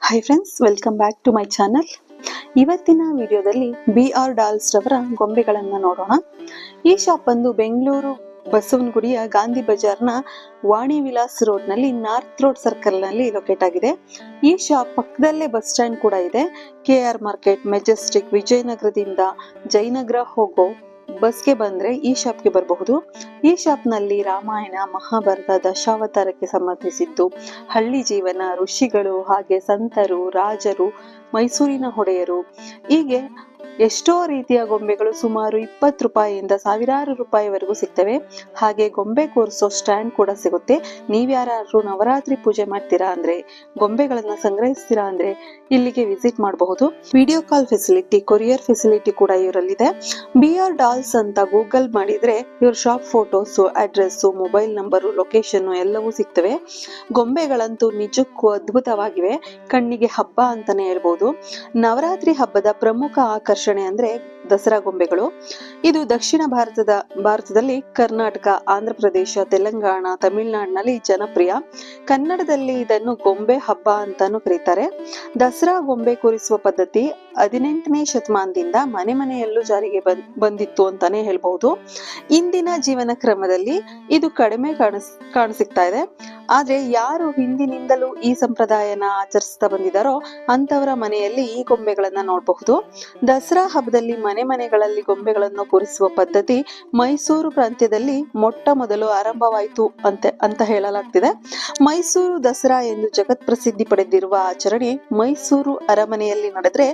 Hi friends, welcome back to my channel. ಇವತ್ತಿನ ವಿಡಿಯೋದಲ್ಲಿ BR dolls ರವರ ಗೊಂಬೆಗಳನ್ನು ನೋಡೋಣ. ಈ ಶಾಪ್ ಬಂದು ಬೆಂಗಳೂರು ಬಸವನಗುಡಿಯ ಗಾಂಧಿ ಬಜಾರ್ನ ವಾಣಿ ವಿಲಾಸ್ ರೋಡ್ನಲ್ಲಿ ನಾರ್ತ್ ರೋಡ್ ಸರ್ಕಲ್ನಲ್ಲಿ ಲೊಕೇಟ್ ಆಗಿದೆ. ಈ ಶಾಪ್ ಪಕ್ಕದಲ್ಲೇ ಬಸ್ ಸ್ಟ್ಯಾಂಡ್ ಕೂಡ ಇದೆ. KR ಮಾರ್ಕೆಟ್, ಮೆಜೆಸ್ಟಿಕ್, ವಿಜಯನಗರದಿಂದ ಜಯನಗರ ಹೋಗೋ ಬಸ್ಗೆ ಬಂದ್ರೆ ಈ ಶಾಪ್ಗೆ ಬರಬಹುದು. ಈ ಶಾಪ್ನಲ್ಲಿ ರಾಮಾಯಣ, ಮಹಾಭಾರತ, ದಶಾವತಾರಕ್ಕೆ ಸಂಬಂಧಿಸಿದ್ದು, ಹಳ್ಳಿ ಜೀವನ, ಋಷಿಗಳು, ಹಾಗೆ ಸಂತರು, ರಾಜರು, ಮೈಸೂರಿನ ಒಡೆಯರು, ಹೀಗೆ ಎಷ್ಟೋ ರೀತಿಯ ಗೊಂಬೆಗಳು ಸುಮಾರು 20 ರೂಪಾಯಿಯಿಂದ ಸಾವಿರಾರು ರೂಪಾಯಿವರೆಗೂ ಸಿಗ್ತವೆ. ಹಾಗೆ ಗೊಂಬೆ ಕೂರಿಸೋ ಸ್ಟ್ಯಾಂಡ್ ಕೂಡ ಸಿಗುತ್ತೆ. ನೀವ್ಯಾರು ನವರಾತ್ರಿ ಪೂಜೆ ಮಾಡ್ತೀರಾ ಅಂದ್ರೆ, ಗೊಂಬೆಗಳನ್ನ ಸಂಗ್ರಹಿಸ್ತೀರಾ ಅಂದ್ರೆ ಇಲ್ಲಿಗೆ ವಿಸಿಟ್ ಮಾಡಬಹುದು. Video call facility, courier facility ಕೂಡ ಇವರಲ್ಲಿದೆ. BR ಡಾಲ್ಸ್ ಅಂತ ಗೂಗಲ್ ಮಾಡಿದ್ರೆ ಇವ್ರ shop photos, address, mobile number, location ಎಲ್ಲವೂ ಸಿಗ್ತವೆ. ಗೊಂಬೆಗಳಂತೂ ನಿಜಕ್ಕೂ ಅದ್ಭುತವಾಗಿವೆ. ಕಣ್ಣಿಗೆ ಹಬ್ಬ ಅಂತಾನೆ ಹೇಳ್ಬೋದು. ನವರಾತ್ರಿ ಹಬ್ಬದ ಪ್ರಮುಖ ಆಕರ್ಷಣೆ ಅಂದ್ರೆ ದಸರಾ ಗೊಂಬೆಗಳು. ಇದು ದಕ್ಷಿಣ ಭಾರತದಲ್ಲಿ ಕರ್ನಾಟಕ, ಆಂಧ್ರ ಪ್ರದೇಶ, ತೆಲಂಗಾಣ, ತಮಿಳುನಾಡಿನಲ್ಲಿ ಜನಪ್ರಿಯ. ಕನ್ನಡದಲ್ಲಿ ಇದನ್ನು ಗೊಂಬೆ ಹಬ್ಬ ಅಂತಾನು ಕರೀತಾರೆ. ದಸರಾ ಗೊಂಬೆ ಕೂರಿಸುವ ಪದ್ಧತಿ 18ನೇ ಶತಮಾನದಿಂದ ಮನೆ ಮನೆಯಲ್ಲೂ ಜಾರಿಗೆ ಬಂದಿತ್ತು ಅಂತಾನೆ ಹೇಳ್ಬಹುದು. ಇಂದಿನ ಜೀವನ ಕ್ರಮದಲ್ಲಿ ಇದು ಕಡಿಮೆ ಕಾಣಸಿಗ್ತಾ ಇದೆ. ಆದ್ರೆ ಯಾರು ಹಿಂದಿನಿಂದಲೂ ಈ ಸಂಪ್ರದಾಯನ ಆಚರಿಸ್ತಾ ಬಂದಿದ್ದಾರೋ ಅಂತವರ ಮನೆಯಲ್ಲಿ ಈ ಗೊಂಬೆಗಳನ್ನ ನೋಡಬಹುದು. ದಸರಾ ಹಬ್ಬದಲ್ಲಿ ಮನೆಗಳಲ್ಲಿ ಗೊಂಬೆಗಳನ್ನು ಕೂರಿಸುವ ಪದ್ಧತಿ ಮೈಸೂರು ಪ್ರಾಂತ್ಯದಲ್ಲಿ ಮೊಟ್ಟ ಮೊದಲು ಆರಂಭವಾಯಿತು ಅಂತ ಹೇಳಲಾಗ್ತಿದೆ. ಮೈಸೂರು ದಸರಾ ಎಂದು ಜಗತ್ ಪ್ರಸಿದ್ಧಿ ಪಡೆದಿರುವ ಆಚರಣೆ ಮೈಸೂರು ಅರಮನೆಯಲ್ಲಿ ನಡೆದ್ರೆ,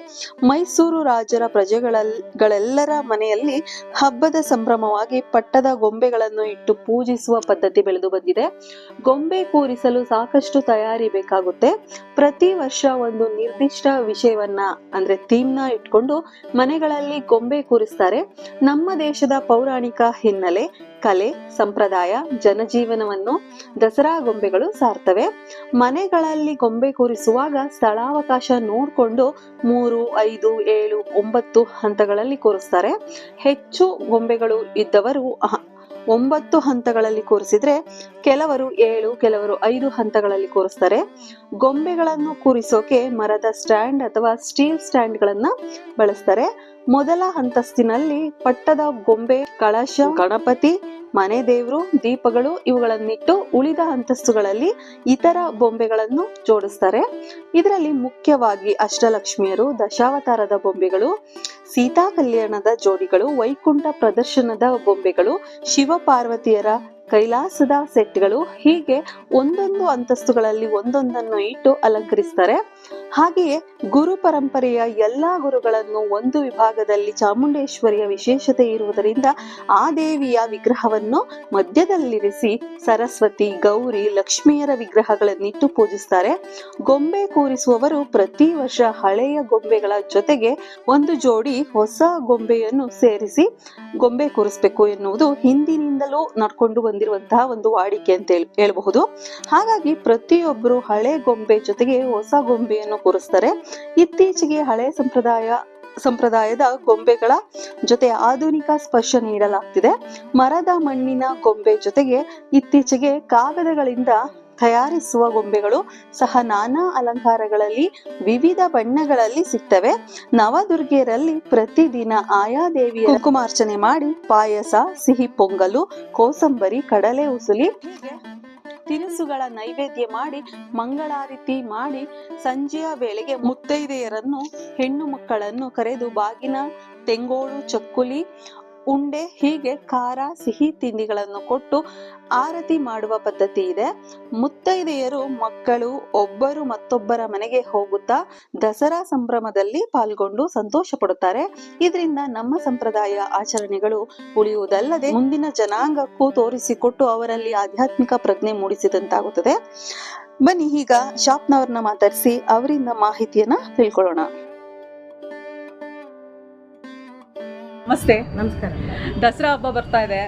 ಮೈಸೂರು ರಾಜರ ಪ್ರಜೆಗಳೆಲ್ಲರ ಮನೆಯಲ್ಲಿ ಹಬ್ಬದ ಸಂಭ್ರಮವಾಗಿ ಪಟ್ಟದ ಗೊಂಬೆಗಳನ್ನು ಇಟ್ಟು ಪೂಜಿಸುವ ಪದ್ಧತಿ ಬೆಳೆದು ಬಂದಿದೆ. ಗೊಂಬೆ ಕೂರಿಸಲು ಸಾಕಷ್ಟು ತಯಾರಿ ಬೇಕಾಗುತ್ತೆ. ಪ್ರತಿ ವರ್ಷ ಒಂದು ನಿರ್ದಿಷ್ಟ ವಿಷಯವನ್ನ ಅಂದ್ರೆ ಥೀಮ್ನ ಇಟ್ಕೊಂಡು ಮನೆಗಳಲ್ಲಿ ಗೊಂಬೆ ಕೂರಿಸ್ತಾರೆ. ನಮ್ಮ ದೇಶದ ಪೌರಾಣಿಕ ಹಿನ್ನೆಲೆ, ಕಲೆ, ಸಂಪ್ರದಾಯ, ಜನಜೀವನವನ್ನು ದಸರಾ ಗೊಂಬೆಗಳು ಸಾರ್ತವೆ. ಮನೆಗಳಲ್ಲಿ ಗೊಂಬೆ ಕೂರಿಸುವಾಗ ಸ್ಥಳಾವಕಾಶ ನೋಡ್ಕೊಂಡು 3, 5, 7, 9 ಹಂತಗಳಲ್ಲಿ ಕೂರಿಸ್ತಾರೆ. ಹೆಚ್ಚು ಗೊಂಬೆಗಳು ಇದ್ದವರು 9 ಹಂತಗಳಲ್ಲಿ ಕೂರಿಸಿದ್ರೆ, ಕೆಲವರು 7, ಕೆಲವರು 5 ಹಂತಗಳಲ್ಲಿ ಕೂರಿಸ್ತಾರೆ. ಗೊಂಬೆಗಳನ್ನು ಕೂರಿಸೋಕೆ ಮರದ ಸ್ಟ್ಯಾಂಡ್ ಅಥವಾ ಸ್ಟೀಲ್ ಸ್ಟ್ಯಾಂಡ್ ಗಳನ್ನ ಬಳಸ್ತಾರೆ. ಮೊದಲ ಅಂತಸ್ತಿನಲ್ಲಿ ಪಟ್ಟದ ಗೊಂಬೆ, ಕಳಶ, ಗಣಪತಿ, ಮನೆ ದೇವರು, ದೀಪಗಳು ಇವುಗಳನ್ನಿಟ್ಟು ಉಳಿದ ಅಂತಸ್ತುಗಳಲ್ಲಿ ಇತರ ಬೊಂಬೆಗಳನ್ನು ಜೋಡಿಸ್ತಾರೆ. ಇದರಲ್ಲಿ ಮುಖ್ಯವಾಗಿ ಅಷ್ಟಲಕ್ಷ್ಮಿಯರು, ದಶಾವತಾರದ ಬೊಂಬೆಗಳು, ಸೀತಾ ಕಲ್ಯಾಣದ ಜೋಡಿಗಳು, ವೈಕುಂಠ ಪ್ರದರ್ಶನದ ಬೊಂಬೆಗಳು, ಶಿವ ಪಾರ್ವತಿಯರ ಕೈಲಾಸದ ಸೆಟ್ಗಳು, ಹೀಗೆ ಒಂದೊಂದು ಅಂತಸ್ತುಗಳಲ್ಲಿ ಒಂದೊಂದನ್ನು ಇಟ್ಟು ಅಲಂಕರಿಸ್ತಾರೆ. ಹಾಗೆಯೇ ಗುರು ಪರಂಪರೆಯ ಎಲ್ಲಾ ಗುರುಗಳನ್ನು ಒಂದು ವಿಭಾಗದಲ್ಲಿ ಚಾಮುಂಡೇಶ್ವರಿಯ ವಿಶೇಷತೆ ಇರುವುದರಿಂದ ಆ ದೇವಿಯ ವಿಗ್ರಹವನ್ನು ಮಧ್ಯದಲ್ಲಿರಿಸಿ ಸರಸ್ವತಿ, ಗೌರಿ, ಲಕ್ಷ್ಮಿಯರ ವಿಗ್ರಹಗಳನ್ನಿಟ್ಟು ಪೂಜಿಸ್ತಾರೆ. ಗೊಂಬೆ ಕೂರಿಸುವವರು ಪ್ರತಿ ವರ್ಷ ಹಳೆಯ ಗೊಂಬೆಗಳ ಜೊತೆಗೆ ಒಂದು ಜೋಡಿ ಹೊಸ ಗೊಂಬೆಯನ್ನು ಸೇರಿಸಿ ಗೊಂಬೆ ಕೂರಿಸಬೇಕು ಎನ್ನುವುದು ಹಿಂದಿನಿಂದಲೂ ನಡ್ಕೊಂಡು ಬಂದಿರುವಂತಹ ಒಂದು ವಾಡಿಕೆ ಅಂತ ಹೇಳಬಹುದು. ಹಾಗಾಗಿ ಪ್ರತಿಯೊಬ್ಬರು ಹಳೆ ಗೊಂಬೆ ಜೊತೆಗೆ ಹೊಸ ಗೊಂಬೆಯನ್ನು ಕೂರಿಸ್ತಾರೆ. ಇತ್ತೀಚೆಗೆ ಹಳೆ ಸಂಪ್ರದಾಯದ ಗೊಂಬೆಗಳ ಜೊತೆ ಆಧುನಿಕ ಸ್ಪರ್ಶ ನೀಡಲಾಗ್ತಿದೆ. ಮರದ, ಮಣ್ಣಿನ ಗೊಂಬೆ ಜೊತೆಗೆ ಇತ್ತೀಚೆಗೆ ಕಾಗದಗಳಿಂದ ತಯಾರಿಸುವ ಗೊಂಬೆಗಳು ಸಹ ನಾನಾ ಅಲಂಕಾರಗಳಲ್ಲಿ ವಿವಿಧ ಬಣ್ಣಗಳಲ್ಲಿ ಸಿಗ್ತವೆ. ನವದುರ್ಗೆಯರಲ್ಲಿ ಪ್ರತಿದಿನ ಆಯಾ ದೇವಿಯ ಕುಂಕುಮಾರ್ಚನೆ ಮಾಡಿ ಪಾಯಸ, ಸಿಹಿ ಪೊಂಗಲು, ಕೋಸಂಬರಿ, ಕಡಲೆ ಉಸುಲಿ ತಿನಿಸುಗಳ ನೈವೇದ್ಯ ಮಾಡಿ ಮಂಗಳಾರತಿ ಮಾಡಿ ಸಂಜೆಯ ವೇಳೆಗೆ ಮುತ್ತೈದೆಯರನ್ನು, ಹೆಣ್ಣು ಮಕ್ಕಳನ್ನು ಕರೆದು ಬಾಗಿನ, ತೆಂಗೋಳು, ಚಕ್ಕುಲಿ, ಉಂಡೆ, ಹೀಗೆ ಖಾರ, ಸಿಹಿ ತಿಂಡಿಗಳನ್ನು ಕೊಟ್ಟು ಆರತಿ ಮಾಡುವ ಪದ್ಧತಿ ಇದೆ. ಮುತ್ತೈದೆಯರು ಮಕ್ಕಳು ಒಬ್ಬರು ಮತ್ತೊಬ್ಬರ ಮನೆಗೆ ಹೋಗುತ್ತಾ ದಸರಾ ಸಂಭ್ರಮದಲ್ಲಿ ಪಾಲ್ಗೊಂಡು ಸಂತೋಷ ಪಡುತ್ತಾರೆ. ಇದರಿಂದ ನಮ್ಮ ಸಂಪ್ರದಾಯ ಆಚರಣೆಗಳು ಉಳಿಯುವುದಲ್ಲದೆ ಮುಂದಿನ ಜನಾಂಗಕ್ಕೂ ತೋರಿಸಿಕೊಟ್ಟು ಅವರಲ್ಲಿ ಆಧ್ಯಾತ್ಮಿಕ ಪ್ರಜ್ಞೆ ಮೂಡಿಸಿದಂತಾಗುತ್ತದೆ. ಬನ್ನಿ ಈಗ ಶಾಪ್ನವ್ರನ್ನ ಮಾತಾಡಿಸಿ ಅವರಿಂದ ಮಾಹಿತಿಯನ್ನ ತಿಳ್ಕೊಳ್ಳೋಣ. ನಮಸ್ತೆ. ನಮಸ್ಕಾರ. ದಸರಾ ಹಬ್ಬ ಬರ್ತಾ ಇದೆ.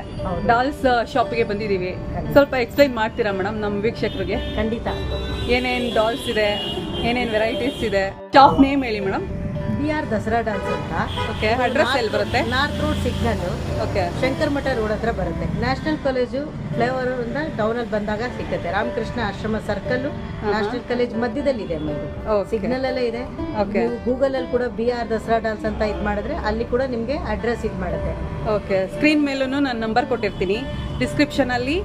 ಡಾಲ್ಸ್ ಶಾಪಿಗೆ ಬಂದಿದ್ದೀವಿ. ಸ್ವಲ್ಪ ಎಕ್ಸ್ಪ್ಲೈನ್ ಮಾಡ್ತೀರಾ ಮೇಡಮ್ ನಮ್ಮ ವೀಕ್ಷಕರಿಗೆ? ಖಂಡಿತ. ಏನೇನು ಡಾಲ್ಸ್ ಇದೆ, ಏನೇನು ವೆರೈಟೀಸ್ ಇದೆ, ಶಾಪ್ ನೇಮ್ ಹೇಳಿ ಮೇಡಮ್. BR ದಸರಾ ಡಾನ್ಸ್ ಅಂತ. ಓಕೆ, ಅಡ್ರೆಸ್ ಎಲ್ಲಿ ಬರುತ್ತೆ? North road signal, okay, Shankar ಮಠ ರೋಡ್ ಹತ್ರ ಬರುತ್ತೆ. ನ್ಯಾಷನಲ್ ಕಾಲೇಜು ಫ್ಲೈಓವರ್ ಇಂದ ಡೌನಲ್ಲಿ ಬಂದಾಗ ಸಿಗುತ್ತೆ. ರಾಮಕೃಷ್ಣ ಆಶ್ರಮ ಸರ್ಕಲ್ ನ್ಯಾಷನಲ್ ಕಾಲೇಜ್ ಮಧ್ಯದಲ್ಲಿ ಇದೆ. ಸಿಗ್ನಲ್ ಅಲ್ಲೇ ಇದೆ. ಓಕೆ, ನೀವು ಗೂಗಲ್ ಅಲ್ಲಿ ಕೂಡ BR ದಸರಾ ಡಾನ್ಸ್ ಅಂತ ಇದು ಮಾಡಿದ್ರೆ ಅಲ್ಲಿ ಕೂಡ ನಿಮಗೆ ಅಡ್ರೆಸ್ ಇದು ಮಾಡುತ್ತೆ. ಓಕೆ. ಸ್ಕ್ರೀನ್ ಮೇಲೂ ನಾನು ನಂಬರ್ ಕೊಟ್ಟಿರ್ತೀನಿ, ಡಿಸ್ಕ್ರಿಪ್ಷನ್ ಅಲ್ಲಿ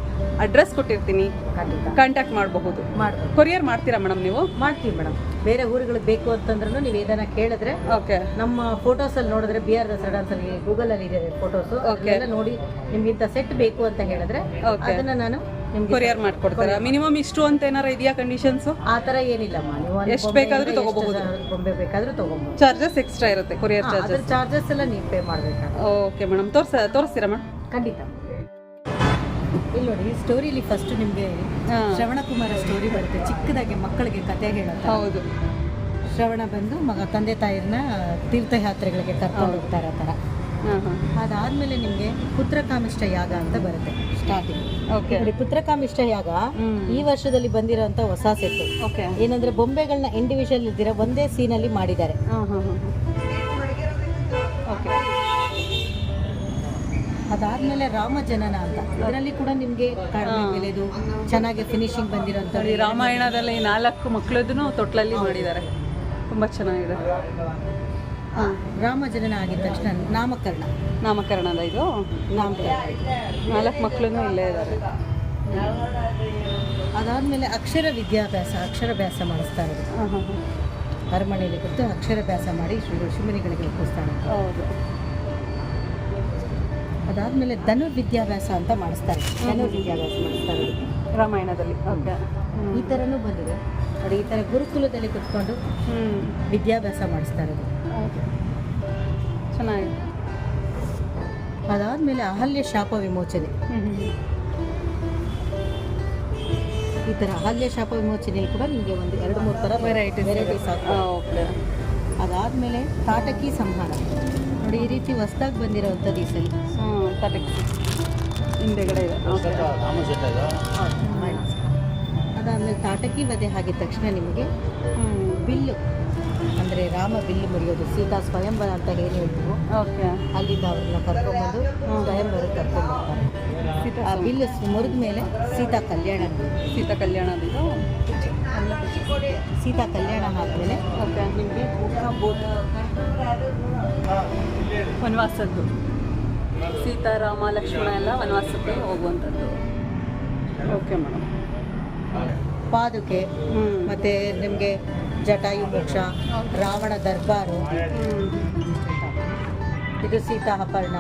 ಅಡ್ರೆಸ್ ಕೊಟ್ಟಿರ್ತೀನಿ, ಖಂಡಿತ ಕಾಂಟ್ಯಾಕ್ಟ್ ಮಾಡಬಹುದು. ಮಾಡ್ಬೋದು. ಕೊರಿಯರ್ ಮಾಡ್ತೀರಾ ಮೇಡಮ್ ನೀವು? ಮಾಡ್ತೀವಿ ಮೇಡಮ್. ಬೇರೆ ಊರುಗಳಿಗೆ ಬೇಕು ಅಂತಂದ್ರೂ ನೀವು ಏನಾರ ಕೇಳಿದ್ರೆ ಓಕೆ, ನಮ್ಮ ಫೋಟೋಸ್ ಅಲ್ಲಿ ನೋಡಿದ್ರೆ BR ದಸರಾ ಡಾನ್ಸ್ ಅಲ್ಲಿ ಗೂಗಲ್ ಅಲ್ಲಿ ಇದೆ ಫೋಟೋಸ್, ಎಲ್ಲ ನೋಡಿ ನಿಮ್ಗೆ ಇಂಥ ಸೆಟ್ ಬೇಕು ಅಂತ ಹೇಳಿದ್ರೆ ಅದನ್ನ ನಾನು ನಿಮ್ಗೆ ಕೊರಿಯರ್ ಮಾಡ್ಕೊಡ್ತಾರೆ. ಮಿನಿಮಮ್ ಇಷ್ಟು ಅಂತ ಏನಾರ ಇದೆಯಾ ಕಂಡೀಷನ್ಸ್? ಆ ತರ ಏನಿಲ್ಲಮ್ಮ. ನೀವು ಒಂದು ಎಷ್ಟು ಬೇಕಾದ್ರೂ ತಗೋಬಹುದು, ಗೊಂಬೆ ಬೇಕಾದ್ರೂ ತಗೋಬಹುದು. ಚಾರ್ಜಸ್ ಎಕ್ಸ್ಟ್ರಾ ಇರುತ್ತೆ, ಕೊರಿಯರ್ ಅದ್ರ ಚಾರ್ಜಸ್. ಚಾರ್ಜಸ್ ಎಲ್ಲ ನೀವು ಪೇ ಮಾಡ್ಬೇಕಾಗುತ್ತೆ. ಓಕೆ ಮೇಡಮ್, ತೋರಿಸ್ತೀರಾ ಮೇಡಮ್? ಖಂಡಿತ. ಇಲ್ಲಿ ನೋಡಿ, ಈ ಸ್ಟೋರಿಲಿ ಫಸ್ಟ್ ನಿಮಗೆ ಶ್ರವಣಕುಮಾರ ಸ್ಟೋರಿ ಬರುತ್ತೆ. ಚಿಕ್ಕದಾಗಿ ಮಕ್ಕಳಿಗೆ ಕತೆ ಹೇಳುತ್ತೆ. ಹೌದು. ಶ್ರವಣ ಬಂದು ತಂದೆ ತಾಯಿಯನ್ನ ತೀರ್ಥಯಾತ್ರೆಗಳಿಗೆ ಕರ್ಕೊಂಡು ಹೋಗ್ತಾರೆ ಆ ಥರ. ಅದಾದ್ಮೇಲೆ ನಿಮಗೆ ಪುತ್ರಕಾಮಿಷ್ಟ ಯಾಗ ಅಂತ ಬರುತ್ತೆ ಸ್ಟಾರ್ಟಿಂಗ್. ಓಕೆ, ನೋಡಿ, ಪುತ್ರಕಾಮಿಷ್ಟ ಯಾಗ ಈ ವರ್ಷದಲ್ಲಿ ಬಂದಿರೋಂಥ ಹೊಸ ಸೆಟ್ಟು. ಓಕೆ, ಏನಂದ್ರೆ ಬೊಂಬೆಗಳನ್ನ ಇಂಡಿವಿಜುವಲ್ ಇದ್ದೀರಾ ಒಂದೇ ಸೀನಲ್ಲಿ ಮಾಡಿದ್ದಾರೆ. ಓಕೆ. ಅದಾದ್ಮೇಲೆ ರಾಮ ಜನನ ಅಂತ, ಇದರಲ್ಲಿ ಕೂಡ ನಿಮಗೆ ಕಡಿಮೆ ಬೆಲೆದು ಚೆನ್ನಾಗಿ ಫಿನಿಶಿಂಗ್ ಬಂದಿರೋಂಥ. ರಾಮಾಯಣದಲ್ಲಿ 4 ಮಕ್ಕಳದೂ ತೊಟ್ಲಲ್ಲಿ ಮಾಡಿದ್ದಾರೆ, ತುಂಬಾ ಚೆನ್ನಾಗಿದೆ. ರಾಮ ಜನನ ಆಗಿದ ತಕ್ಷಣ ನಾಮಕರಣದ ಇದು ನಾಮಕರಣ 4 ಮಕ್ಕಳು ಇಲ್ಲೇ ಇದ್ದಾರೆ. ಅದಾದ್ಮೇಲೆ ಅಕ್ಷರಾಭ್ಯಾಸ ಮಾಡಿಸ್ತಾ ಇರೋದು. ಅರಮನೆಯಲ್ಲಿ ಕೂತು ಅಕ್ಷರಾಭ್ಯಾಸ ಮಾಡಿ ಋಷಿಮುನಿಗಳಿಗೆ ಒಪ್ಪಿಸ್ತಾರೆ. ಹೌದು. ಅದಾದ್ಮೇಲೆ ಧನುರ್ವಿದ್ಯಾಭ್ಯಾಸ ಅಂತ ಮಾಡಿಸ್ತಾರೆ. ಧನುರ್ವಿದ್ಯಾಭ್ಯಾಸ ಮಾಡಿಸ್ತಾರೆ ರಾಮಾಯಣದಲ್ಲಿ. ಓಕೆ, ಈ ಥರನೂ ಬಂದಿದೆ ನೋಡಿ. ಈ ಥರ ಗುರುಕುಲದಲ್ಲಿ ಕುತ್ಕೊಂಡು ವಿದ್ಯಾಭ್ಯಾಸ ಮಾಡಿಸ್ತಾ ಇರೋದು. ಚೆನ್ನಾಗಿದೆ. ಅದಾದ್ಮೇಲೆ ಅಹಲ್ಯ ಶಾಪ ವಿಮೋಚನೆ. ಈ ಥರ ಅಹಲ್ಯ ಶಾಪ ವಿಮೋಚನೆ ಕೂಡ ನಿಮಗೆ ಒಂದು 2-3 ಥರ ವೆರೈಟೀಸ್ ಆಗ್ತದೆ. ಅದಾದ್ಮೇಲೆ ತಾಟಕಿ ಸಂಹಾರ ನೋಡಿ. ಈ ರೀತಿ ಹೊಸದಾಗಿ ಬಂದಿರೋವಂಥದ್ದು ಈ ಸಲ. ತಾಟಕಿ ಹಿಂದೆಗಡೆ ಇದೆ. ಅದಾದ್ಮೇಲೆ ತಾಟಕಿ ವಧೆ ಆಗಿದ ತಕ್ಷಣ ನಿಮಗೆ ಬಿಲ್ಲು ಅಂದರೆ ರಾಮ ಬಿಲ್ಲು ಮುರಿಯೋದು, ಸೀತಾ ಸ್ವಯಂವರ ಅಂತ ಏನು ಹೇಳ್ತೀವೋ ಓಕೆ, ಅಲ್ಲಿಂದ ಅವ್ರನ್ನ ಕರ್ಕೊಂಡ್ಬಂದು ಸ್ವಯಂವರ ಕರ್ಕೊಂಡ್ಬರ್ತಾರೆ. ಆ ಬಿಲ್ಲು ಮುರಿದ ಮೇಲೆ ಸೀತಾ ಕಲ್ಯಾಣ ಆದಮೇಲೆ ಓಕೆ, ನಿಮಗೆ ಬೋಟ್ ವನವಾಸದ್ದು, ಸೀತಾರಾಮ ಲಕ್ಷ್ಮಣ ಎಲ್ಲ ವನವಾಸಕ್ಕೆ ಹೋಗುವಂಥದ್ದು. Okay madam. ಪಾದುಕೆ ಮತ್ತು ನಿಮಗೆ ಜಟಾಯು ಮೋಕ್ಷ, ರಾವಣ ದರ್ಬಾರು, ಇದು ಸೀತಾ ಅಪರ್ಣ,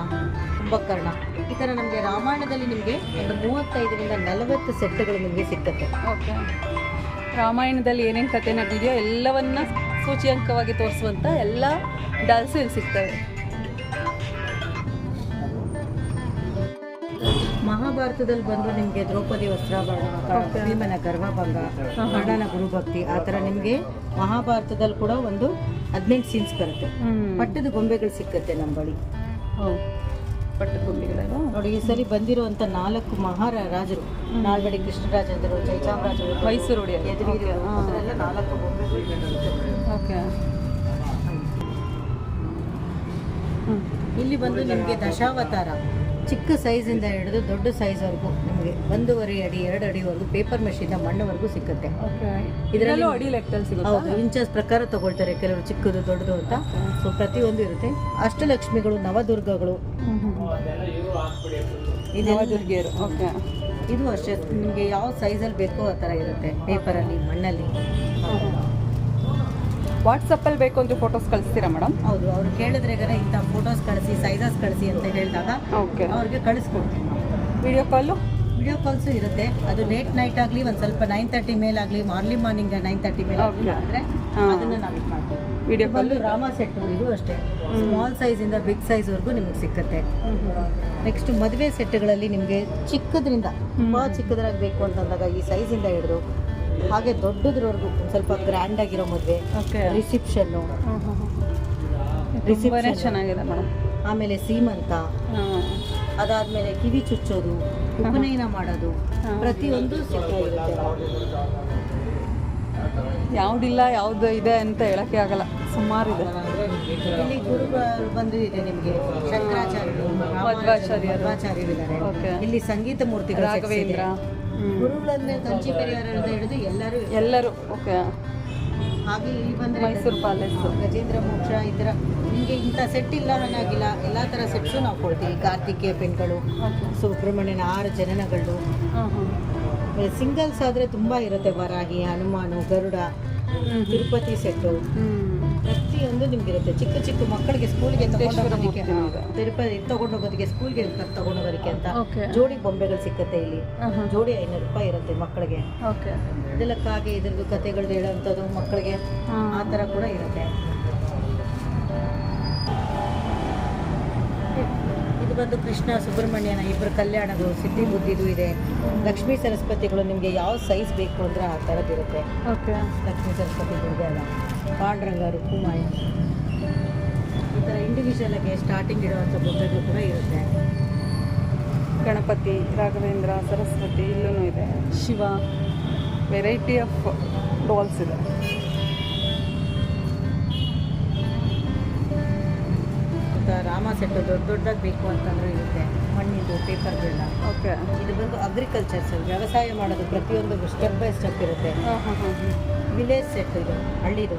ಕುಂಭಕರ್ಣ. ಈ ಥರ ನಮಗೆ ರಾಮಾಯಣದಲ್ಲಿ ನಿಮಗೆ ಒಂದು 35ರಿಂದ 40 ಸೆಟ್ಗಳು ನಿಮಗೆ ಸಿಕ್ಕತ್ತೆ. ಓಕೆ, ರಾಮಾಯಣದಲ್ಲಿ ಏನೇನು ಕತೆ ನಡೆದಿದೆಯೋ ಎಲ್ಲವನ್ನ ಸೂಚ್ಯಂಕವಾಗಿ ತೋರಿಸುವಂಥ ಎಲ್ಲ ಡಾಲ್ಸು ಇಲ್ಲಿ ಸಿಗ್ತವೆ. ಮಹಾಭಾರತದಲ್ಲಿ ಬಂದು ನಿಮಗೆ ದ್ರೌಪದಿ ವಸ್ತ್ರಾಭರಣ, ಭೀಮನ ಗರ್ವಭಂಗ, ಕರ್ಣನ ಗುರುಭಕ್ತಿ, ಆ ಥರ ನಿಮಗೆ ಮಹಾಭಾರತದಲ್ಲಿ ಕೂಡ ಒಂದು 15 ಸೀನ್ಸ್ ಬರುತ್ತೆ. ಪಟ್ಟದ ಗೊಂಬೆಗಳು ಸಿಕ್ಕತ್ತೆ ನಮ್ಮ ಬಳಿ. ಪಟ್ಟದ ಗೊಂಬೆಗಳೆಲ್ಲ ನೋಡಿ. ಈ ಸರಿ ಬಂದಿರುವಂಥ 4 ಮಹಾರಾಜರು, ನಾಲ್ವಡಿ ಕೃಷ್ಣರಾಜೇಂದ್ರ, ಜಯಚಾಮರಾಜರು, ಮೈಸೂರು ಯದುವೀರ, ಅದರೆಲ್ಲ 4 ಗೊಂಬೆಗಳು. ಓಕೆ. ಇಲ್ಲಿ ಬಂದು ನಿಮಗೆ ದಶಾವತಾರ, ಚಿಕ್ಕ ಸೈಜಿಂದ ಹಿಡಿದು ದೊಡ್ಡ ಸೈಜ್ವರೆಗೂ ನಿಮಗೆ 1.5 ಅಡಿ 2 ಅಡಿವರೆಗೂ ಪೇಪರ್ ಮೆಷಿಂದ ಮಣ್ಣವರೆಗೂ ಸಿಕ್ಕತ್ತೆ. ಇದರಲ್ಲೂ ಅಡಿ ಲೆಕ್ಕದಲ್ಲಿ ಸಿಗುತ್ತೆ. ಹೌದು, ಇಂಚಸ್ ಪ್ರಕಾರ ತಗೊಳ್ತಾರೆ, ಕೆಲವರು ಚಿಕ್ಕದು ದೊಡ್ಡದು ಅಂತ. ಸೊ ಪ್ರತಿಯೊಂದು ಇರುತ್ತೆ. ಅಷ್ಟಲಕ್ಷ್ಮಿಗಳು, ನವದುರ್ಗಗಳು, ನವದುರ್ಗಿಯರು. ಓಕೆ, ಇದು ಅಷ್ಟೇ ನಿಮಗೆ ಯಾವ ಸೈಜಲ್ಲಿ ಬೇಕೋ ಆ ಥರ ಇರುತ್ತೆ. ಪೇಪರಲ್ಲಿ, ಮಣ್ಣಲ್ಲಿ. ವಾಟ್ಸಪ್ಪಲ್ಲಿ ಬೇಕು ಅಂದರೆ ಫೋಟೋಸ್ ಕಳಿಸ್ತೀರಾ ಮೇಡಮ್? ಹೌದು, ಅವ್ರು ಕೇಳಿದ್ರೆ ಇಂಥ ಫೋಟೋಸ್ ಕಳಿಸಿ, ಸೈಜಸ್ ಕಳಿಸಿ ಅಂತ ಹೇಳಿದಾಗ ಓಕೆ, ಅವ್ರಿಗೆ ಕಳಿಸ್ಕೊಡ್ತೀವಿ. ವಿಡಿಯೋ ಕಾಲ್ಸು ಇರುತ್ತೆ. ಅದು ಲೇಟ್ ನೈಟ್ ಆಗಲಿ, ಒಂದು ಸ್ವಲ್ಪ 9:30 ಮೇಲಾಗಲಿ, ಅರ್ಲಿ ಮಾರ್ನಿಂಗ್ 9:30 ಮೇಲೆ ಅಂದರೆ ಅದನ್ನು ನಾವು ಇದು ಮಾಡ್ತೀವಿ. Video call. ರಾಮ ಸೆಟ್ಟು ಇದು ಅಷ್ಟೇ, ಸ್ಮಾಲ್ ಸೈಜಿಂದ ಬಿಗ್ ಸೈಜ್ವರೆಗೂ ನಿಮಗೆ ಸಿಕ್ಕತ್ತೆ. ನೆಕ್ಸ್ಟ್ ಮದುವೆ ಸೆಟ್ಗಳಲ್ಲಿ ನಿಮಗೆ ಚಿಕ್ಕದ್ರಿಂದ ತುಂಬ ಚಿಕ್ಕದ್ರಾಗ ಬೇಕು ಅಂತಂದಾಗ ಈ ಸೈಜಿಂದ ಹಿಡಿದು ಹಾಗೆ ದೊಡ್ಡದ್ರವರೆಗೂ ಸ್ವಲ್ಪ ಗ್ರ್ಯಾಂಡ್ ಆಗಿರೋ ಮದುವೆ, ರಿಸೆಪ್ಷನ್ನು, ಚೆನ್ನಾಗಿದೆ ಮೇಡಮ್. ಆಮೇಲೆ ಸೀಮಂತ, ಅದಾದ್ಮೇಲೆ ಕಿವಿ ಚುಚ್ಚೋದು, ಉಪನಯನ ಮಾಡೋದು, ಪ್ರತಿಯೊಂದು ಸಿಕ್ಕಾಗಿರುತ್ತೆ. ಯಾವುದಿಲ್ಲ ಯಾವ್ದು ಇದೆ ಅಂತ ಹೇಳಕ್ಕೆ ಆಗಲ್ಲ. ಸುಮಾರಿದೆ. ಇಲ್ಲಿ ಗುರುಗಳು ಬಂದಿದೆ ನಿಮಗೆ, ಶಂಕರಾಚಾರ್ಯರು, ಮಧ್ವಾಚಾರ್ಯರಿದ್ದಾರೆ. Okay. ಇಲ್ಲಿ ಸಂಗೀತ ಮೂರ್ತಿಗಳು ರಾಘವೇಂದ್ರ. ಗುರುಗಳಂದ್ರೆ ಕಂಚಿ ಪೆರಿಯಾರರಿಂದ ಹಿಡಿದು ಎಲ್ಲರೂ. ಓಕೆ. ಹಾಗೆ ಇಲ್ಲಿ ಬಂದರೆ ಮೈಸೂರು ಪ್ಯಾಲೇಸ್, ಗಜೇಂದ್ರ ಮೋಕ್ಷ, ಈ ಥರ ನಿಮಗೆ ಇಂಥ ಸೆಟ್ ಇಲ್ಲ ಅನ್ನೋಗಿಲ್ಲ, ಎಲ್ಲ ಥರ ಸೆಟ್ಸು ನಾವು ಕೊಡ್ತೀವಿ. ಕಾರ್ತಿಕೇಯ ಪೆನ್ಗಳು, ಸುಬ್ರಹ್ಮಣ್ಯನ 6 ಜನನಗಳು, ಸಿಂಗಲ್ಸ್ ಆದರೆ ತುಂಬ ಇರುತ್ತೆ. ವರಾಹಿ, ಹನುಮಾನು, ಗರುಡ, ತಿರುಪತಿ ಸೆಟ್ಟು, ಪ್ರತಿಯೊಂದು ನಿಮ್ಗಿರುತ್ತೆ. ಚಿಕ್ಕ ಚಿಕ್ಕ ಮಕ್ಕಳಿಗೆ ಸ್ಕೂಲ್ಗೆ ತಗೊಂಡೋಗೋದಕ್ಕೆ, ತಿರುಪತಿ ತಗೊಂಡೋಗೋದಕ್ಕೆ, ಸ್ಕೂಲ್ಗೆ ತಗೊಂಡೋಗೋದಕ್ಕೆ ಅಂತ ಜೋಡಿ ಬೊಂಬೆಗಳು ಸಿಕ್ಕತ್ತೆ ಇಲ್ಲಿ. ಜೋಡಿ 500 ರೂಪಾಯಿ ಇರುತ್ತೆ ಮಕ್ಕಳಿಗೆ. ಇದೆಲ್ಲಕ್ಕಾಗಿ ಇದ್ರದ್ದು ಕಥೆಗಳು ಹೇಳೋಂಥದ್ದು ಮಕ್ಕಳಿಗೆ ಆ ಥರ ಕೂಡ ಇರುತ್ತೆ. ಇದು ಬಂದು ಕೃಷ್ಣ ಸುಬ್ರಹ್ಮಣ್ಯನ ಇಬ್ಬರು ಕಲ್ಯಾಣಗಳು, ಸಿದ್ಧಿ ಬುದ್ಧಿದು ಇದೆ. ಲಕ್ಷ್ಮೀ ಸರಸ್ವತಿಗಳು ನಿಮಗೆ ಯಾವ ಸೈಜ್ ಬೇಕು ಅಂದರೆ ಆ ಥರದ್ದಿರುತ್ತೆ. ಲಕ್ಷ್ಮೀ ಸರಸ್ವತಿಗಳಿದೆ ಅಲ್ಲ, ಪಾಂಡುರಂಗ, ರುಕ್ಕುಮಾಯಿ, ಈ ಥರ ಇಂಡಿವಿಜುವಲ್ ಆಗಿ ಸ್ಟಾರ್ಟಿಂಗ್ ಇಡುವಂಥ ಬೊಂಬೆಗಳು ಕೂಡ ಇರುತ್ತೆ. ಗಣಪತಿ, ರಾಘವೇಂದ್ರ, ಸರಸ್ವತಿ ಇಲ್ಲೂ ಇದೆ. ಶಿವ, ವೆರೈಟಿ ಆಫ್ ಡಾಲ್ಸ್ ಇದೆ. ರಾಮ ಸೆಟ್ಟು ದೊಡ್ಡದಾಗಿ ಬೇಕು ಅಂತಂದ್ರೂ ಇರುತ್ತೆ. ಮಣ್ಣಿದು, ಪೇಪರ್ಗಳನ್ನ. ಓಕೆ. ಇದು ಬಂದು ಅಗ್ರಿಕಲ್ಚರ್ ಸರ್, ವ್ಯವಸಾಯ ಮಾಡೋದು ಪ್ರತಿಯೊಂದು ಸ್ಟೆಪ್ ಬೈ ಸ್ಟೆಪ್ ಇರುತ್ತೆ. ವಿಲೇಜ್ ಸೆಟ್ ಇದು, ಹಳ್ಳಿದು.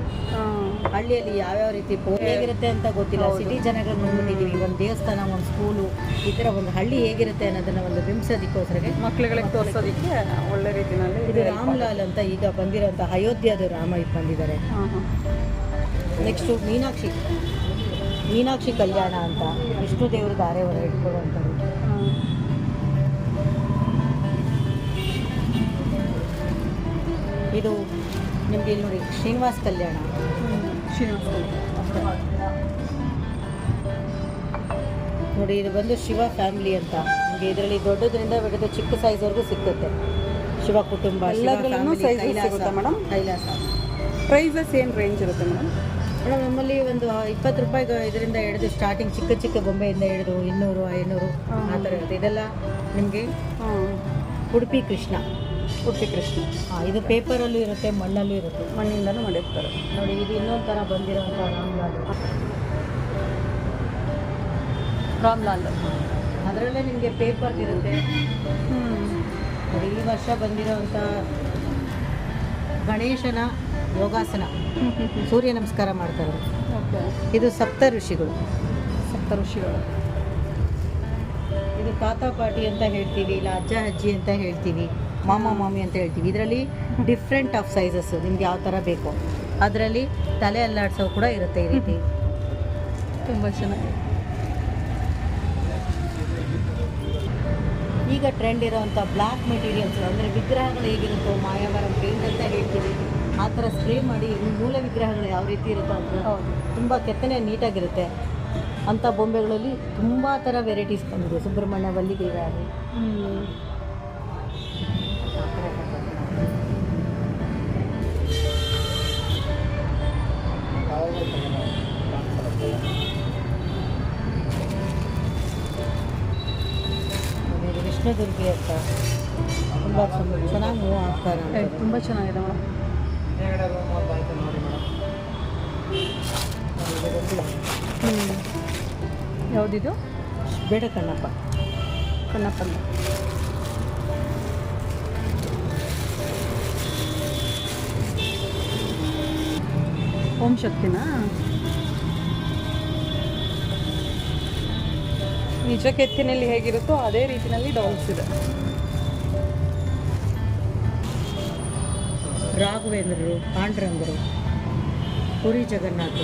ಹಳ್ಳಿಯಲ್ಲಿ ಯಾವ್ಯಾವ ರೀತಿ ಹೇಗಿರುತ್ತೆ ಅಂತ ಗೊತ್ತಿಲ್ಲ. ಸಿಟಿ ಜನಗಳು ನೋಡ್ಬಿಟ್ಟಿದ್ದೀವಿ. ಒಂದು ದೇವಸ್ಥಾನ, ಒಂದು ಸ್ಕೂಲು, ಈ ಥರ ಒಂದು ಹಳ್ಳಿ ಹೇಗಿರುತ್ತೆ ಅನ್ನೋದನ್ನು ಒಂದು ಬಿಂಬಿಸೋದಕ್ಕೋಸ್ಕರ ಮಕ್ಕಳುಗಳಿಗೆ ತೋರಿಸೋದಕ್ಕೆ ಒಳ್ಳೆ ರೀತಿಯಲ್ಲಿ. ಇದು ರಾಮ್ಲಾಲ್ ಅಂತ ಈಗ ಬಂದಿರೋಂಥ ಅಯೋಧ್ಯೆದು ರಾಮ ಇದು ಬಂದಿದ್ದಾರೆ. ನೆಕ್ಸ್ಟು ಮೀನಾಕ್ಷಿ ಕಲ್ಯಾಣ ಅಂತ, ವಿಷ್ಣು ದೇವರು ಧಾರೆ ಹೊರ ಇಟ್ಕೊಳ್ಳುವಂಥದ್ದು. ಇದು ನಿಮಗೆ ಇಲ್ಲಿ ನೋಡಿ, ಶ್ರೀನಿವಾಸ ಕಲ್ಯಾಣ. ನೋಡಿ, ಇದು ಬಂದು ಶಿವ ಫ್ಯಾಮಿಲಿ ಅಂತ. ನಿಮಗೆ ಇದರಲ್ಲಿ ದೊಡ್ಡದ್ರಿಂದ ಹಿಡಿದು ಚಿಕ್ಕ ಸೈಜ್ವರೆಗೂ ಸಿಕ್ಕುತ್ತೆ. ಶಿವ ಕುಟುಂಬ, ಮೇಡಮ್. ಕೈಲಾಸ. ಪ್ರೈಸಸ್ ಏನು ರೇಂಜ್ ಇರುತ್ತೆ ಮೇಡಮ್? ಮೇಡಮ್, ನಮ್ಮಲ್ಲಿ ಒಂದು 20 ರೂಪಾಯಿ ಇದರಿಂದ ಹಿಡಿದು ಸ್ಟಾರ್ಟಿಂಗ್ ಚಿಕ್ಕ ಚಿಕ್ಕ ಬೊಂಬೆಯಿಂದ ಹಿಡಿದು 200, 500 ಆ ಥರ ಇರುತ್ತೆ. ಇದೆಲ್ಲ ನಿಮಗೆ ಉಡುಪಿ ಕೃಷ್ಣ. ಇದು ಪೇಪರಲ್ಲೂ ಇರುತ್ತೆ, ಮಣ್ಣಲ್ಲೂ ಇರುತ್ತೆ. ಮಣ್ಣಿಂದನೂ ಮಾಡಿರ್ತಾರೆ ನೋಡಿ. ಇದು ಇನ್ನೊಂದು ಥರ ಬಂದಿರೋಂಥ ರಾಮ್ಲಾಲ್. ಅದರಲ್ಲೇ ನಿಮಗೆ ಪೇಪರ್ ಇರುತ್ತೆ. ನೋಡಿ, ಈ ವರ್ಷ ಬಂದಿರೋಂಥ ಗಣೇಶನ ಯೋಗಾಸನ, ಸೂರ್ಯ ನಮಸ್ಕಾರ ಮಾಡ್ತಾರೆ. ಇದು ಸಪ್ತ ಋಷಿಗಳು. ಇದು ತಾತ ಪಾಟಿ ಅಂತ ಹೇಳ್ತೀವಿ, ಇಲ್ಲ ಅಜ್ಜ ಅಜ್ಜಿ ಅಂತ ಹೇಳ್ತೀವಿ, ಮಾಮ ಮಾಮಿ ಅಂತ ಹೇಳ್ತೀವಿ. ಇದರಲ್ಲಿ ಡಿಫ್ರೆಂಟ್ ಆಫ್ ಸೈಜಸ್ಸು ನಿಮ್ಗೆ ಯಾವ ಥರ ಬೇಕು ಅದರಲ್ಲಿ ತಲೆ ಅಲ್ಲಾಡ್ಸೋ ಕೂಡ ಇರುತ್ತೆ. ಈ ರೀತಿ ತುಂಬ ಚೆನ್ನಾಗಿ. ಈಗ ಟ್ರೆಂಡ್ ಇರೋವಂಥ ಬ್ಲ್ಯಾಕ್ ಮೆಟೀರಿಯಲ್ಸ್, ಅಂದರೆ ವಿಗ್ರಹಗಳು ಹೇಗಿರುತ್ತೋ, ಮಾಯಾವರಂ ಪೇಂಟ್ ಅಂತ ಹೇಳ್ತೀವಿ, ಆ ಥರ ಸ್ಪ್ರೇ ಮಾಡಿ ಮೂಲ ವಿಗ್ರಹಗಳು ಯಾವ ರೀತಿ ಇರುತ್ತೋ ಅಂತ ತುಂಬ ಕೆತ್ತನೆ ನೀಟಾಗಿರುತ್ತೆ. ಅಂಥ ಬೊಂಬೆಗಳಲ್ಲಿ ತುಂಬ ಥರ ವೆರೈಟೀಸ್ ಬಂದಿದೆ. ಸುಬ್ರಹ್ಮಣ್ಯ, ವಲ್ಲಿಗಿರಿರಾಗಿ. ವಿಷ್ಣುದುರ್ಗಿ ಅಂತ ತುಂಬ ಚೆನ್ನಾಗಿ ಮೂವ್ ಆಗ್ತಾರೆ. ತುಂಬ ಚೆನ್ನಾಗಿದೆ ಮೇಡಮ್. ಯಾವುದಿದು? ಬೇಡ ಕಣ್ಣಪ್ಪ. ಓಂ ಶಕ್ತಿನಾ? ನಿಜ ಕೆತ್ತಿನಲ್ಲಿ ಹೇಗಿರುತ್ತೋ ಅದೇ ರೀತಿಯಲ್ಲಿ ಡಾಲ್ಸ್ ಇದೆ. ರಾಘವೇಂದ್ರರು, ಪಾಂಡುರಂಗರು, ಪುರಿ ಜಗನ್ನಾಥ,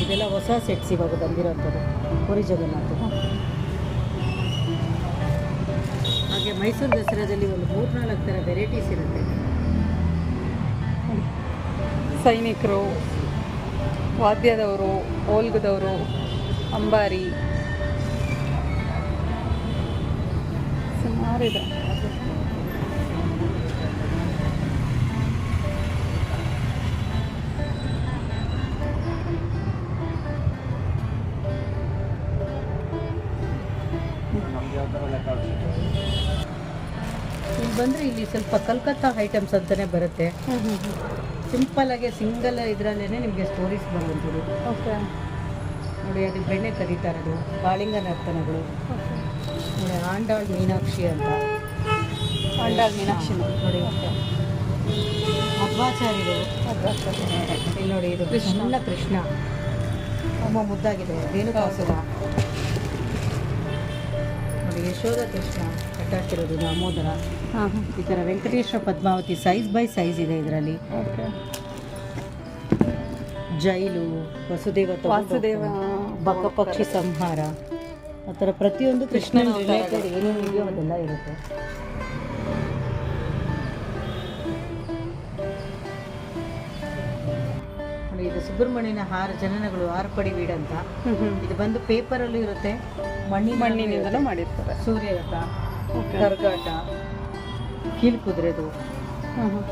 ಇದೆಲ್ಲ ಹೊಸ ಸೆಟ್ಸ್ ಇವಾಗ ಬಂದಿರೋಂಥದ್ದು. ಪುರಿ ಜಗನ್ನಾಥ. ಹಾಗೆ ಮೈಸೂರು ದಸರಾದಲ್ಲಿ ಒಂದು 3-4 ಥರ ವೆರೈಟೀಸ್ ಇರುತ್ತೆ. ಸೈನಿಕರು, ವಾದ್ಯದವರು, ಓಲ್ಗದವರು, ಅಂಬಾರಿ, ಸುಮಾರಿದೆ. ಇಲ್ಲಿ ಬಂದರೆ ಇಲ್ಲಿ ಸ್ವಲ್ಪ ಕಲ್ಕತ್ತಾ ಐಟಮ್ಸ್ ಅಂತಲೇ ಬರುತ್ತೆ. ಸಿಂಪಲ್ ಆಗಿ ಸಿಂಗಲ್ ಇದರಲ್ಲೇ ನಿಮಗೆ ಸ್ಟೋರೀಸ್ ಬರುವಂಥದ್ದು. ಓಕೆ ನೋಡಿ ಅದು ಬೆಣ್ಣೆ ಕರೀತಾ ಇರೋದು, ಕಾಳಿಂಗ ನರ್ತನಗಳು, ಆಂಡಾಳ್ ಮೀನಾಕ್ಷಿ ಅಂತ. ಆಂಡಾಳ್ ಮೀನಾಕ್ಷಿ ನೋಡಿ ಮಧ್ವಾಚಾರ್ಯರು. ಇಲ್ಲಿ ನೋಡಿ ಇದು ಕೃಷ್ಣ ಕೃಷ್ಣ ತುಂಬ ಮುದ್ದಾಗಿದೆ. ರೇಣುಕಾಸುರ ನೋಡಿ, ಯಶೋಧ ಕೃಷ್ಣ ಕಟ್ಟಾಕಿರೋದು, ದಾಮೋದರ. ಹಾಂ ಹಾಂ ಈ ಥರ Venkateshwara Padmavati size by size ಇದೆ ಇದರಲ್ಲಿ. ಓಕೆ ಜೈಲು, ವಸುದೇವ ವಾಸುದೇವ ಬಕ ಪಕ್ಷಿ ಸಂಹಾರ, ಆ ಥರ ಪ್ರತಿಯೊಂದು ಕೃಷ್ಣನ ರಿಲೇಟೆಡ್ ಏನೇನು ಇದೆಯೋ ಅದೆಲ್ಲ ಇರುತ್ತೆ. ನೋಡಿ ಇದು ಸುಬ್ರಹ್ಮಣ್ಯನ ಜನನಗಳು 6 ಪಡಿ ವೀಡ್ ಅಂತ. ಇದು ಬಂದು ಪೇಪರಲ್ಲೂ ಇರುತ್ತೆ, ಮಣ್ಣಿನಿಂದಲೂ ಮಾಡಿರ್ತಾರೆ. ಸೂರ್ಯರಥ, ಕರ್ಗಾಟ, ಕೀಲ್ ಕುದುರೆದು. ಹಾಂ ಹಾಂ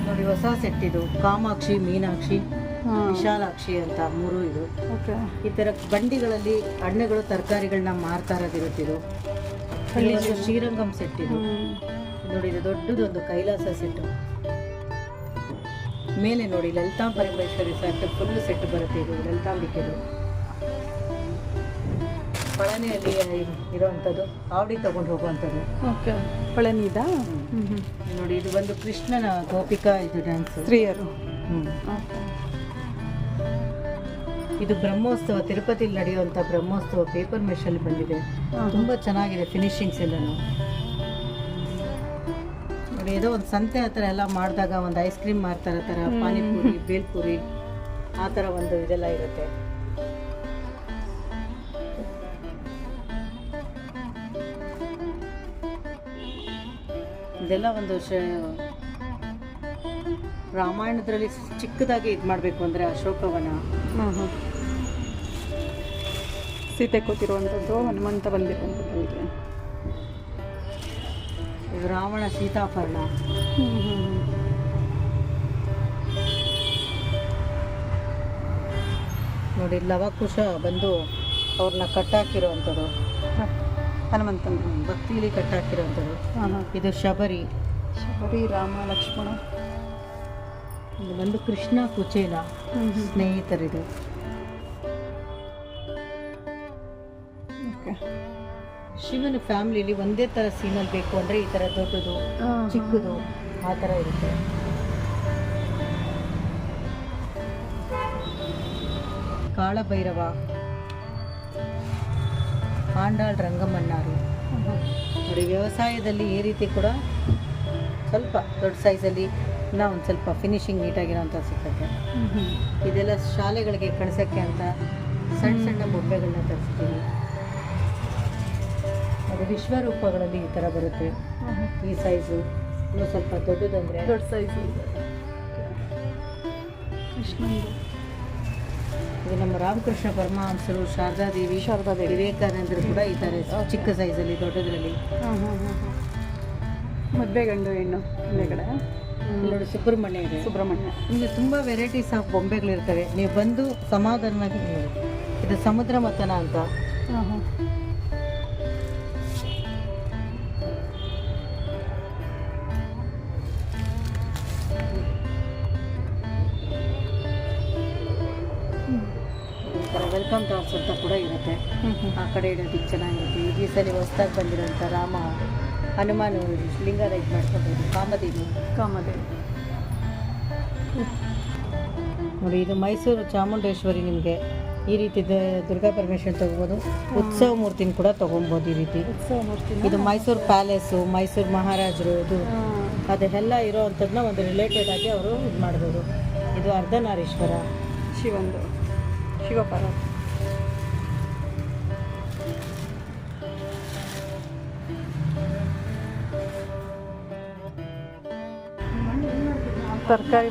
ನೋಡಿ ಹೊಸ ಸೆಟ್ ಇದು, ಕಾಮಾಕ್ಷಿ, ಮೀನಾಕ್ಷಿ, ಹಾಂ ವಿಶಾಲಾಕ್ಷಿ ಅಂತ 3 ಇದು. ಓಕೆ ಈ ಥರ ಬಂಡಿಗಳಲ್ಲಿ ಹಣ್ಣುಗಳು ತರಕಾರಿಗಳನ್ನ ಮಾರ್ತಾ ಇರೋದಿರುತ್ತಿದ್ದು. ಇದು ಶ್ರೀರಂಗಂ ಸೆಟ್ ಇದು. ನೋಡಿ ಇದು ದೊಡ್ಡದೊಂದು ಕೈಲಾಸ ಸೆಟ್ಟು. ಮೇಲೆ ನೋಡಿ Lalitha Parameshwari set full set ಬರುತ್ತೆ. ಇದು ಲಲಿತಾಂಬಿಕೆದು ಪಳನಿಯಲ್ಲಿ ಇರೋವಂಥದ್ದು, ಆವಡಿ ತಗೊಂಡು ಹೋಗುವಂಥದ್ದು. ಓಕೆ ಪಳನಿದಾ? ನೋಡಿ ಇದು ಬಂದು ಕೃಷ್ಣನ ಗೋಪಿಕಾ ಇದು ಡ್ಯಾನ್ಸ್. ಸ್ತ್ರೀಯರು. ಓಕೆ. ಇದು ಬ್ರಹ್ಮೋತ್ಸವ, ತಿರುಪತಿಲಿ ನಡೆಯುವಂಥ ಬ್ರಹ್ಮೋತ್ಸವ ಪೇಪರ್ ಮೆಷಲ್ಲಿ ಬಂದಿದೆ. ತುಂಬ ಚೆನ್ನಾಗಿದೆ ಫಿನಿಶಿಂಗ್ಸ್ ಎಲ್ಲನೂ. ನೋಡಿ ಏನೋ ಒಂದು ಸಂತೆ ಆ ಥರ ಎಲ್ಲ ಮಾಡಿದಾಗ ಒಂದು ಐಸ್ ಕ್ರೀಮ್ ಮಾರ್ತಾರ ಥರ, ಪಾನಿಪುರಿ, ಬೇಲ್ಪುರಿ ಆ ಥರ ಒಂದು ಇದೆಲ್ಲ ಇರುತ್ತೆ. ಇದೆಲ್ಲ ಒಂದು ರಾಮಾಯಣದಲ್ಲಿ ಚಿಕ್ಕದಾಗಿ ಇದು ಮಾಡಬೇಕು ಅಂದರೆ ಅಶೋಕವನ. ಹಾಂ ಹಾಂ ಸೀತೆ ಕೂತಿರುವಂಥದ್ದು, ಹನುಮಂತ ಬಂದಿರುವಂಥದ್ದು ಇದೆ. ಇದು ರಾವಣ ಸೀತಾಪರ್ಣ. ನೋಡಿ ಲವಕುಶ ಬಂದು ಅವ್ರನ್ನ ಕಟ್ಟಾಕಿರೋವಂಥದ್ದು, ಹನುಮಂತನ ಭಕ್ತಿಲಿ ಕಟ್ಟಾಕಿರೋವಂಥದ್ದು. ಹಾಂ ಹಾಂ ಇದು ಶಬರಿ. ಶಬರಿ, ರಾಮ ಲಕ್ಷ್ಮಣ. ಇದು ಬಂದು ಕೃಷ್ಣ ಕುಚೇಲ ಸ್ನೇಹಿತರಿದು. ಓಕೆ ಶಿವನ ಫ್ಯಾಮಿಲಿಲಿ ಒಂದೇ ಥರ ಸೀನಲ್ಲಿ ಬೇಕು ಅಂದರೆ ಈ ಥರ ದೊಡ್ಡದು, ಚಿಕ್ಕದು ಆ ಥರ ಇರುತ್ತೆ. ಕಾಳಭೈರವ, ಆಂಡಾಳ್ ರಂಗಮನ್ನಾರು. ನೋಡಿ ವ್ಯವಸಾಯದಲ್ಲಿ ಈ ರೀತಿ ಕೂಡ ಸ್ವಲ್ಪ ದೊಡ್ಡ ಸೈಜಲ್ಲಿ ಇನ್ನೂ ಒಂದು ಸ್ವಲ್ಪ ಫಿನಿಶಿಂಗ್ ನೀಟಾಗಿರೋಂಥ ಸಿಕ್ಕತ್ತೆ. ಇದೆಲ್ಲ ಶಾಲೆಗಳಿಗೆ ಕಳ್ಸೋಕ್ಕೆ ಅಂತ ಸಣ್ಣ ಸಣ್ಣ ಬೊಂಬೆಗಳನ್ನ ತರಿಸ್ತೀವಿ. ಅದು ವಿಶ್ವರೂಪಗಳಲ್ಲಿ ಈ ಥರ ಬರುತ್ತೆ. ಈ ಸೈಜು ಇನ್ನೂ ಸ್ವಲ್ಪ ದೊಡ್ಡದಂದರೆ ದೊಡ್ಡ ಸೈಜು ಕೃಷ್ಣಂದು. ಇದು ನಮ್ಮ ರಾಮಕೃಷ್ಣ ಪರಮಹಂಸರು, ಶಾರದಾದೇವಿ, ವಿವೇಕಾನಂದರು ಕೂಡ ಈ ಥರ ಚಿಕ್ಕ ಸೈಜಲ್ಲಿ ದೊಡ್ಡದರಲ್ಲಿ. ಹಾಂ ಹಾಂ ಹಾಂ ಹಾಂ ಮದುವೆ ಗಂಡು ಹೆಣ್ಣು ಹಿಂದೆಗಡೆ ನೋಡಿ ಸುಬ್ರಹ್ಮಣ್ಯ ಇದೆ. ಸುಬ್ರಹ್ಮಣ್ಯ. ಇಲ್ಲಿ ತುಂಬ ವೆರೈಟೀಸ್ ಆಫ್ ಬೊಂಬೆಗಳಿರ್ತವೆ. ನೀವು ಬಂದು ಸಮಾಧಾನವಾಗಿ ನೋಡಿ. ಇದು ಸಮುದ್ರ ಮಥನ ಅಂತ. ಹಾಂ ಹಾಂ ವೆಲ್ಕಮ್ ಟಾಪ್ಸ್ ಅಂತ ಕೂಡ ಇರುತ್ತೆ. ಆ ಕಡೆ ಇಡೋದಕ್ಕೆ ಚೆನ್ನಾಗಿರುತ್ತೆ. ಈ ಸಲ ಹೊಸ್ದಾಗಿ ಬಂದಿರೋಂಥ ರಾಮ ಹನುಮಾನು ಲಿಂಗ ರೈಟ್ ಮಾಡ್ಕೊಬೋದು. ಕಾಮದೇವಿ ನೋಡಿ. ಇದು ಮೈಸೂರು ಚಾಮುಂಡೇಶ್ವರಿ. ನಿಮಗೆ ಈ ರೀತಿ ದುರ್ಗಾ ಪರಮೇಶ್ವರಿ ತೊಗೋಬೋದು. ಉತ್ಸವ ಮೂರ್ತಿನ ಕೂಡ ತೊಗೊಬೋದು ಈ ರೀತಿ. ಉತ್ಸವ ಮೂರ್ತಿ. ಇದು ಮೈಸೂರು ಪ್ಯಾಲೇಸು, ಮೈಸೂರು ಮಹಾರಾಜರು, ಇದು ಅದೆಲ್ಲ ಇರೋ ಅಂಥದ್ದನ್ನ ಒಂದು ರಿಲೇಟೆಡ್ ಆಗಿ ಅವರು ಇದು ಮಾಡ್ಬೋದು. ಇದು ಅರ್ಧನಾರೀಶ್ವರ, ಶಿವಂದು, ಶಿವಪಾರ್ವತಿ. ತರಕಾರಿ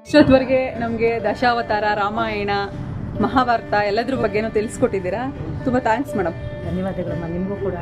ಇಷ್ಟೊತ್ತವರೆಗೆ ನಮಗೆ ದಶಾವತಾರ, ರಾಮಾಯಣ, ಮಹಾಭಾರತ ಎಲ್ಲದ್ರ ಬಗ್ಗೆನೂ ತಿಳಿಸ್ಕೊಟ್ಟಿದ್ದೀರಾ. ತುಂಬ ಥ್ಯಾಂಕ್ಸ್ ಮೇಡಮ್. ಧನ್ಯವಾದಗಳಮ್ಮ. ನಿಮಗೂ ಕೂಡ.